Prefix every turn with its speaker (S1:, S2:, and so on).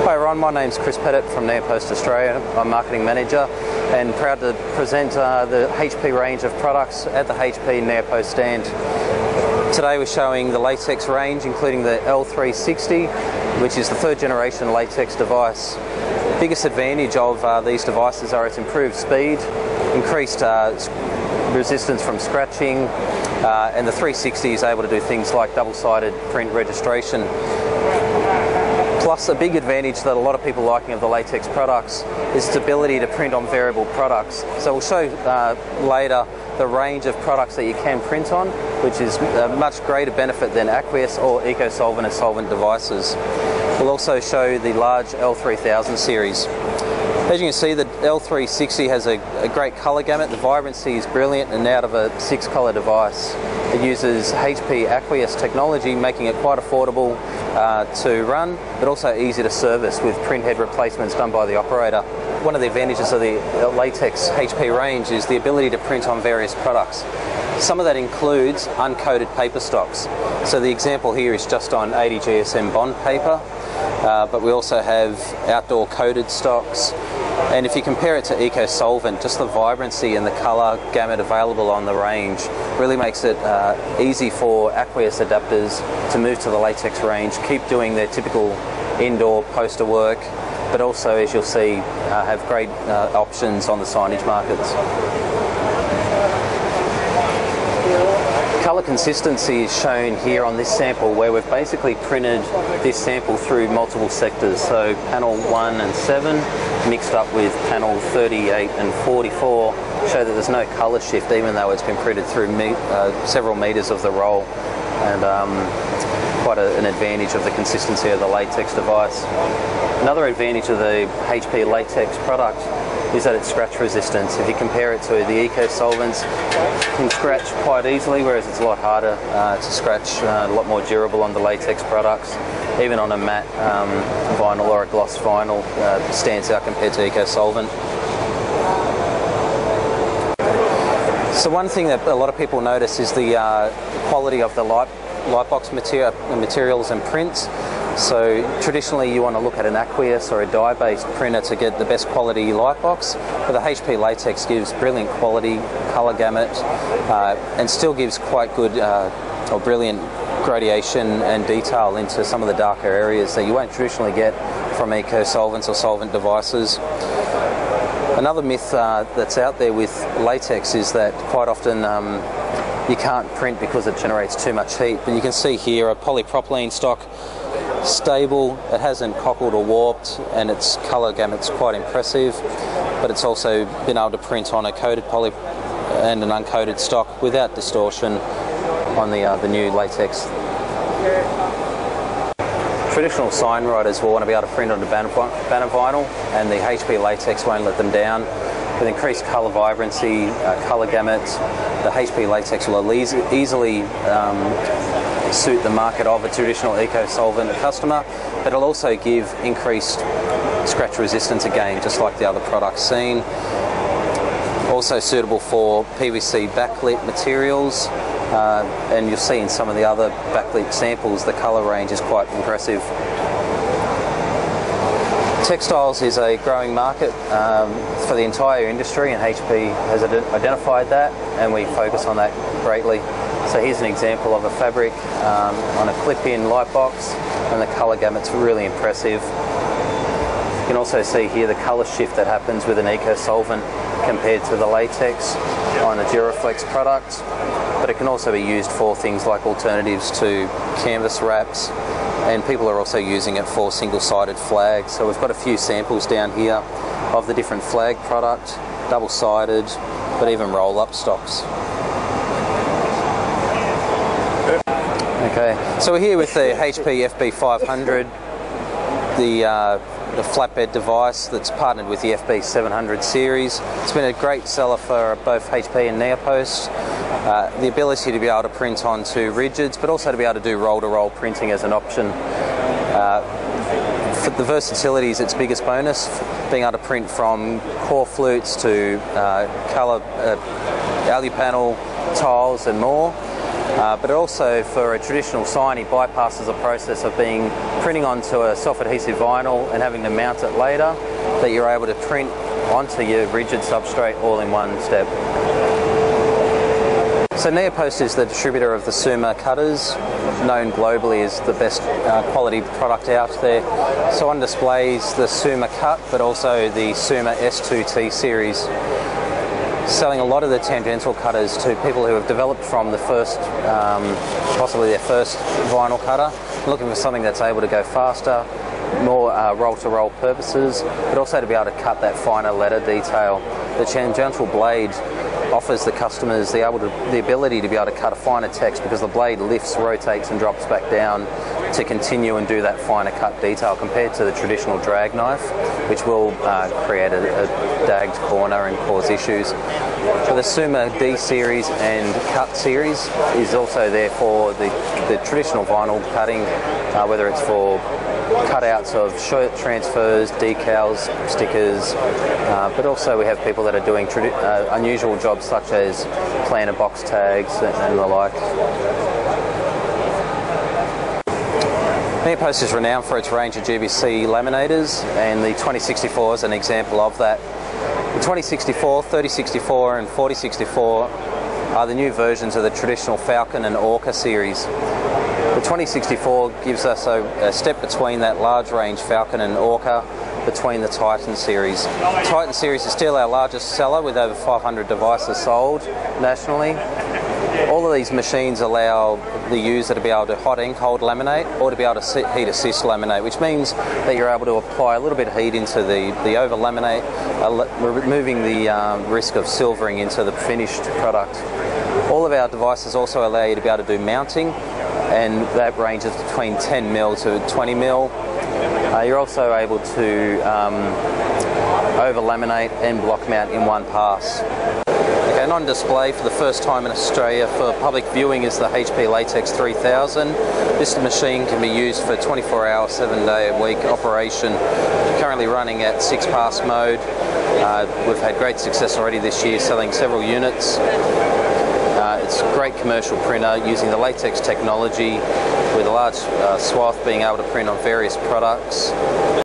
S1: Hi everyone, my name's Pettit from Neopost Australia. I'm Marketing Manager and proud to present the HP range of products at the HP Neopost stand. Today we're showing the Latex range, including the L360, which is the third generation Latex device. The biggest advantage of these devices are its improved speed, increased resistance from scratching, and the 360 is able to do things like double-sided print registration. Plus, a big advantage that a lot of people are liking of the Latex products is its ability to print on variable products. So we'll show later the range of products that you can print on, which is a much greater benefit than aqueous or eco-solvent and solvent devices. We'll also show the large L3000 series. As you can see, the L360 has a great colour gamut. The vibrancy is brilliant and out of a 6-colour device. It uses HP aqueous technology, making it quite affordable to run, but also easy to service with print head replacements done by the operator. One of the advantages of the Latex HP range is the ability to print on various products. Some of that includes uncoated paper stocks. So the example here is just on 80 GSM bond paper, but we also have outdoor coated stocks. And if you compare it to eco-solvent, just the vibrancy and the colour gamut available on the range really makes it easy for aqueous adapters to move to the Latex range, keep doing their typical indoor poster work, but also, as you'll see, have great options on the signage markets. Colour consistency is shown here on this sample, where we've basically printed this sample through multiple sectors. So panel 1 and 7 mixed up with panel 38 and 44 show that there's no colour shift, even though it's been printed through several metres of the roll, and quite an advantage of the consistency of the Latex device. Another advantage of the HP Latex product is that it's scratch resistant. If you compare it to the eco-solvents, it can scratch quite easily, whereas it's a lot harder to scratch, a lot more durable on the Latex products. Even on a matte vinyl or a gloss vinyl, stands out compared to eco-solvent. So one thing that a lot of people notice is the quality of the lightbox materials and prints. So traditionally you want to look at an aqueous or a dye-based printer to get the best quality lightbox, but the HP Latex gives brilliant quality, colour gamut, and still gives quite good or brilliant gradation and detail into some of the darker areas that you won't traditionally get from eco-solvents or solvent devices. Another myth that's out there with Latex is that quite often you can't print because it generates too much heat, but you can see here a polypropylene stock, stable, it hasn't cockled or warped, and its colour gamut's quite impressive, but it's also been able to print on a coated poly and an uncoated stock without distortion on the new Latex. Traditional sign writers will want to be able to print on the banner vinyl, and the HP Latex won't let them down. With increased colour vibrancy, colour gamut, the HP Latex will easily suit the market of a traditional eco-solvent customer, but it'll also give increased scratch resistance again, just like the other products seen. Also suitable for PVC backlit materials, and you'll see in some of the other backlit samples the colour range is quite impressive. Textiles is a growing market for the entire industry, and HP has identified that, and we focus on that greatly. So here's an example of a fabric on a clip-in lightbox, and the colour gamut's really impressive. You can also see here the colour shift that happens with an eco-solvent compared to the Latex on a Duraflex product, but it can also be used for things like alternatives to canvas wraps, and people are also using it for single-sided flags. So we've got a few samples down here of the different flag product, double-sided, but even roll-up stocks. Okay, so we're here with the HP FB500, the flatbed device that's partnered with the FB700 series. It's been a great seller for both HP and Neopost. The ability to be able to print onto rigids, but also to be able to do roll-to-roll printing as an option. For the versatility is its biggest bonus, being able to print from core flutes to colour alu panel tiles and more. but also for a traditional sign, he bypasses the process of printing onto a self-adhesive vinyl and having to mount it later, that you're able to print onto your rigid substrate all in one step. So Neopost is the distributor of the Suma cutters, known globally as the best quality product out there. So on display is the Suma cut, but also the Suma S2T series. Selling a lot of the tangential cutters to people who have developed from the first, possibly their first vinyl cutter, looking for something that's able to go faster, more roll-to-roll purposes, but also to be able to cut that finer letter detail. The tangential blade offers the customers the ability to be able to cut a finer text because the blade lifts, rotates and drops back down to continue and do that finer cut detail compared to the traditional drag knife, which will create a dagged corner and cause issues. So the Suma D series and cut series is also there for the traditional vinyl cutting, whether it's for cutouts of shirt transfers, decals, stickers, but also we have people that are doing unusual jobs such as planter box tags and the like. Neopost is renowned for its range of GBC laminators, and the 2064 is an example of that. The 2064, 3064 and 4064 are the new versions of the traditional Falcon and Orca series. The 2064 gives us a step between that large range Falcon and Orca between the Titan series. The Titan series is still our largest seller with over 500 devices sold nationally. All of these machines allow the user to be able to hot and cold laminate or to be able to heat assist laminate, which means that you're able to apply a little bit of heat into the over laminate, removing the risk of silvering into the finished product. All of our devices also allow you to be able to do mounting, and that ranges between 10mm to 20mm. You're also able to over laminate and block mount in one pass. Okay, and on display for the first time in Australia for public viewing is the HP Latex 3000. This machine can be used for 24-hour, 7-day-a-week operation. Currently running at 6-pass mode. We've had great success already this year, selling several units. It's a great commercial printer using the latex technology with a large swath being able to print on various products.